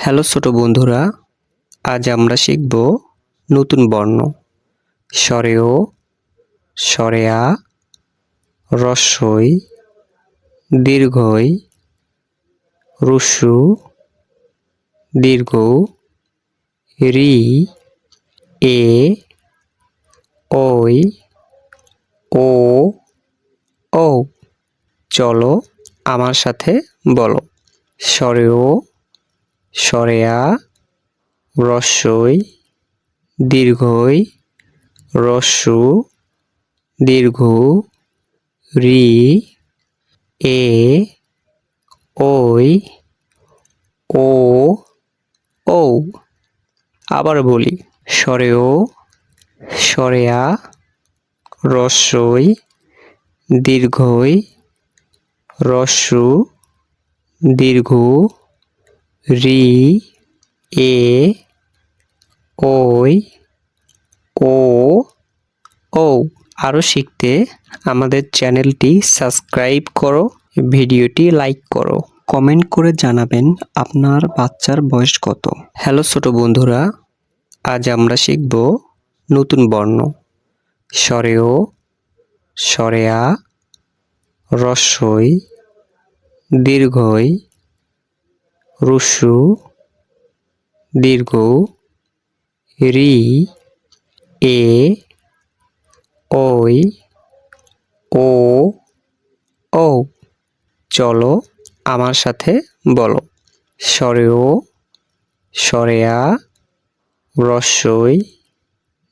Hello ছোট বন্ধুরা, আজ আমরা শিখব নতুন বর্ণ স্বরেও, স্বরেয়া, হ্রস্বই, দীর্ঘই, হ্রস্ব, দীর্ঘ, রি, এ, ওই, ও, ও। চলো আমার সাথে বলো। স্বরেও, স্বরেয়া, হ্রস্বই, দীর্ঘই, হ্রস্ব, দীর্ঘ, রি, এ, ওই, ও, ও। আবার বলি, স্বরেও, স্বরেয়া, হ্রস্বই, দীর্ঘই, হ্রস্ব, দীর্ঘ, রি, এ, ওই, ও, ও। আরও শিখতে আমাদের চ্যানেলটি সাবস্ক্রাইব করো, ভিডিওটি লাইক করো, কমেন্ট করে জানাবেন আপনার বাচ্চার বয়স কত। হ্যালো ছোট বন্ধুরা, আজ আমরা শিখব নতুন বর্ণ স্বরেও, স্বরেয়া, হ্রস্বই, দীর্ঘই, হ্রস্ব, দীর্ঘ, রি, এ, ওই, ও, ও। চলো আমার সাথে বলো। স্বরেও, স্বরেয়া, হ্রস্বই,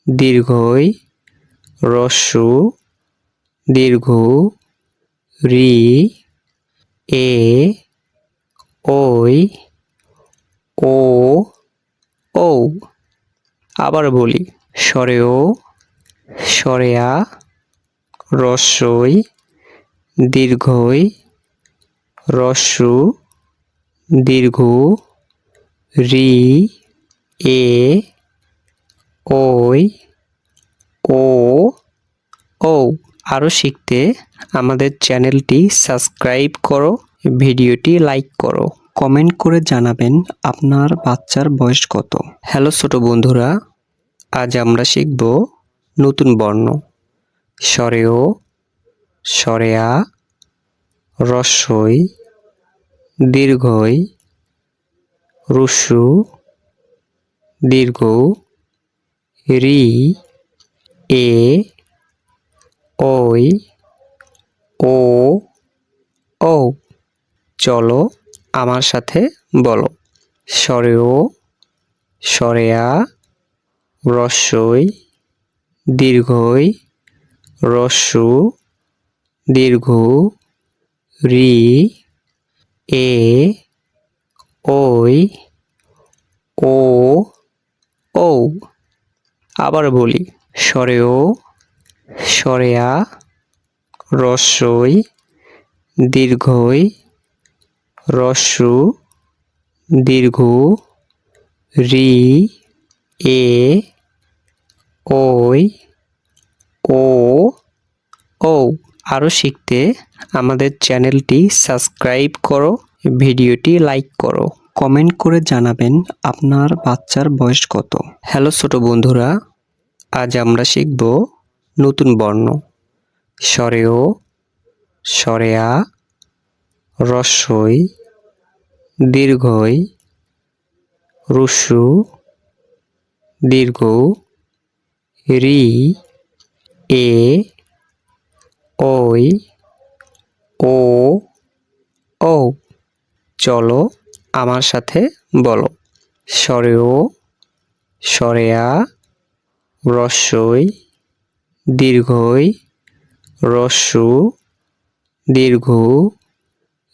দীর্ঘই, হ্রস্ব, দীর্ঘ, রি, এ, ওই, ও, ও। আবার বলি, স্বরেও, স্বরেয়া, হ্রস্বই, দীর্ঘই, হ্রস্ব, দীর্ঘ, রি, এ, ওই, ও, ও। আরও শিখতে আমাদের চ্যানেলটি সাবস্ক্রাইব করো, ভিডিওটি লাইক করো, কমেন্ট করে জানাবেন আপনার বাচ্চার বয়স কত। হ্যালো ছোট বন্ধুরা, আজ আমরা শিখব নতুন বর্ণ স্বরেও, স্বরেয়া, হ্রস্বই, দীর্ঘই, হ্রস্ব, দীর্ঘ, রি, এ, ওই, ও, ও। চলো আমার সাথে বলো। স্বরেও, স্বরেয়া, হ্রস্বই, দীর্ঘই, হ্রস্ব, দীর্ঘ, রি, এ, ওই, ও, ও। আবার বলি, স্বরেও, স্বরেয়া, হ্রস্বই, দীর্ঘই, হ্রস্ব, দীর্ঘ, রি, এ, ওই, ও, ও। আরও শিখতে আমাদের চ্যানেলটি সাবস্ক্রাইব করো, ভিডিওটি লাইক করো, কমেন্ট করে জানাবেন আপনার বাচ্চার বয়স কত। হ্যালো ছোট বন্ধুরা, আজ আমরা শিখব নতুন বর্ণ স্বরেও, স্বরেয়া, হ্রস্বই, দীর্ঘই, হ্রস্ব, দীর্ঘ, রি, এ, ওই, ও, ও। চলো আমার সাথে বলো। স্বরেও, স্বরেয়া, হ্রস্বই, দীর্ঘই, হ্রস্ব, দীর্ঘ,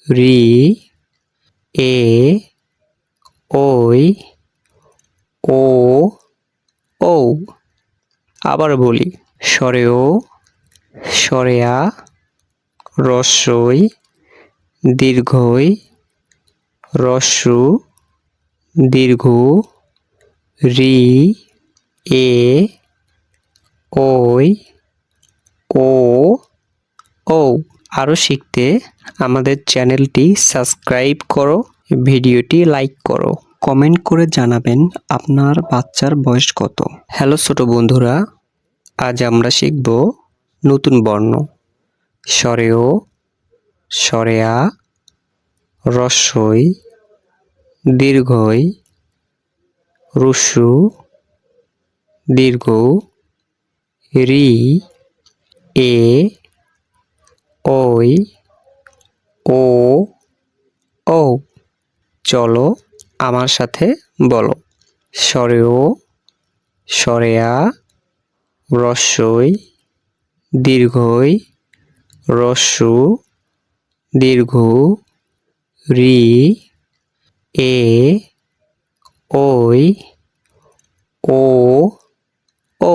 রি, এ, ওই, ও, ও। আবার বলি, স্বরেও, স্বরেয়া, হ্রস্বই, দীর্ঘই, হ্রস্ব, দীর্ঘ, রি, এ, ওই, ও, ও। আরও শিখতে আমাদের চ্যানেলটি সাবস্ক্রাইব করো, ভিডিওটি লাইক করো, কমেন্ট করে জানাবেন আপনার বাচ্চার বয়স কত। হ্যালো ছোট বন্ধুরা, আজ আমরা শিখব নতুন বর্ণ। স্বরেও, স্বরেয়া, হ্রস্বই, দীর্ঘই, হ্রস্ব, দীর্ঘ, রি, এ, ওই, ও, ও। চলো আমার সাথে বলো। স্বরেও, স্বরেয়া, হ্রস্বই, দীর্ঘই, হ্রস্ব, দীর্ঘ, রি, এ, ওই, ও, ও।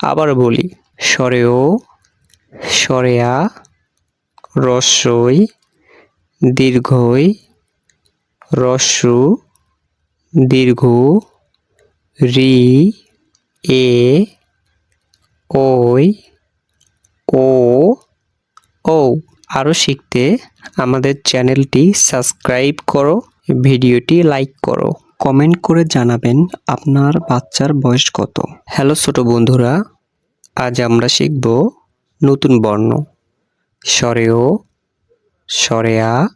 আবার বলি। স্বরেও, স্বরেয়া, হ্রস্বই, দীর্ঘই, হ্রস্ব, দীর্ঘ, রি, এ, ওই, ও, ও। আরও শিখতে আমাদের চ্যানেলটি সাবস্ক্রাইব করো, ভিডিওটি লাইক করো, কমেন্ট করে জানাবেন আপনার বাচ্চার বয়স কত। হ্যালো ছোট বন্ধুরা, আজ আমরা শিখব নতুন বর্ণ। স্বরেও, স্বরেয়া,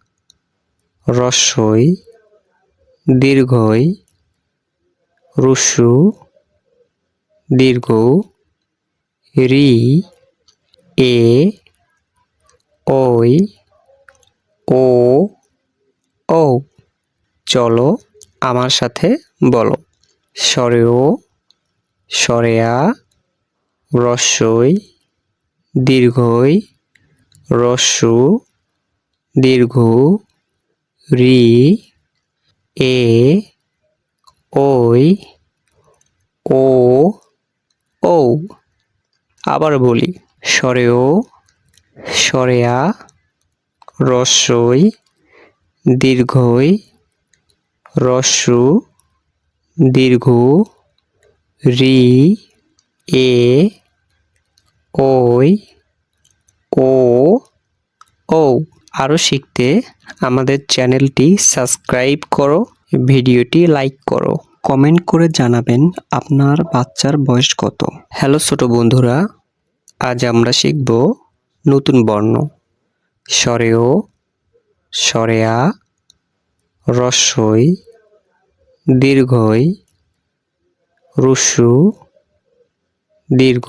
হ্রস্বই, দীর্ঘই, হ্রস্ব, দীর্ঘ, রি, এ, ওই, ও, ও। চলো আমার সাথে বলো। স্বরেও, স্বরেয়া, হ্রস্বই, দীর্ঘই, হ্রস্ব, দীর্ঘ, রি, এ, ওই, ও, ও। আবার বলি। স্বরেও, স্বরেয়া, হ্রস্বই, দীর্ঘই, হ্রস্ব, দীর্ঘ, রি, এ, ওই, ও, ও। আরও শিখতে আমাদের চ্যানেলটি সাবস্ক্রাইব করো, ভিডিওটি লাইক করো, কমেন্ট করে জানাবেন আপনার বাচ্চার বয়স কত। হ্যালো ছোট বন্ধুরা, আজ আমরা শিখব নতুন বর্ণ। স্বরেও, স্বরেয়া, হ্রস্বই, দীর্ঘই, হ্রস্ব, দীর্ঘ,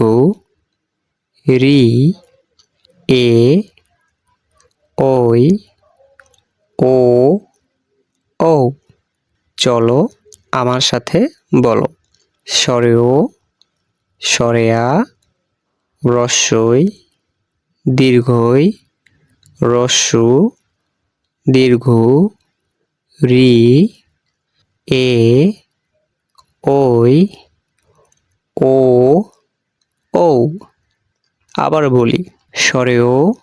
রি, এ, ওই, ও, ও। চলো আমার সাথে বলো। স্বরেও, স্বরেয়া, হ্রস্বই, দীর্ঘই, হ্রস্ব, দীর্ঘ, রি, এ, ওই, ও, ও। আবার বলি। স্বরেও,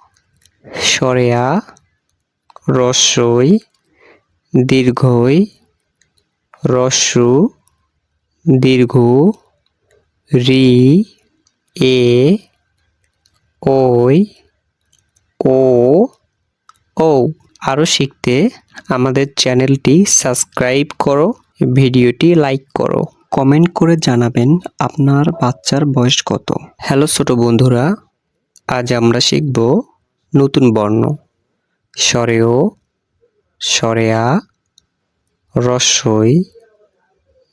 স্বরেয়া, হ্রস্বই, দীর্ঘই, হ্রস্ব, দীর্ঘ, রি, এ, ওই, ও, ও। আরও শিখতে আমাদের চ্যানেলটি সাবস্ক্রাইব করো, ভিডিওটি লাইক করো, কমেন্ট করে জানাবেন আপনার বাচ্চার বয়স কত। হ্যালো ছোট বন্ধুরা, আজ আমরা শিখব নতুন বর্ণ। স্বরেও, স্বরেয়া, হ্রস্বই,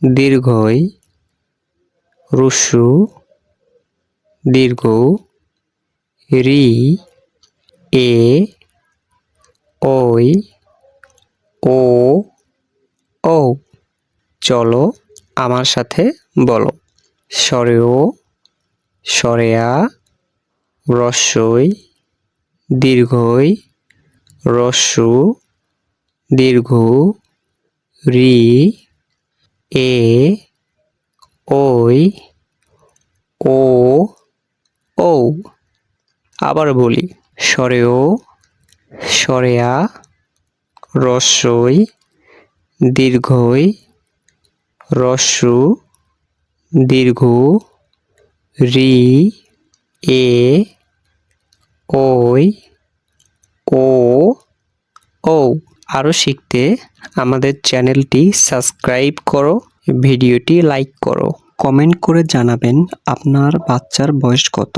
দীর্ঘই, হ্রস্ব, দীর্ঘ, রি, এ, ওই, ও, ও। চলো আমার সাথে বলো। স্বরেও, স্বরেয়া, হ্রস্বই, দীর্ঘই, হ্রস্ব, দীর্ঘ, রি, এ, ওই, ও, ও। আবার বলি। স্বরেও, স্বরেয়া, হ্রস্বই, দীর্ঘই, হ্রস্ব, দীর্ঘ, রি, এ, ওই, ও, ও। আরও শিখতে আমাদের চ্যানেলটি সাবস্ক্রাইব করো, ভিডিওটি লাইক করো, কমেন্ট করে জানাবেন আপনার বাচ্চার বয়স কত।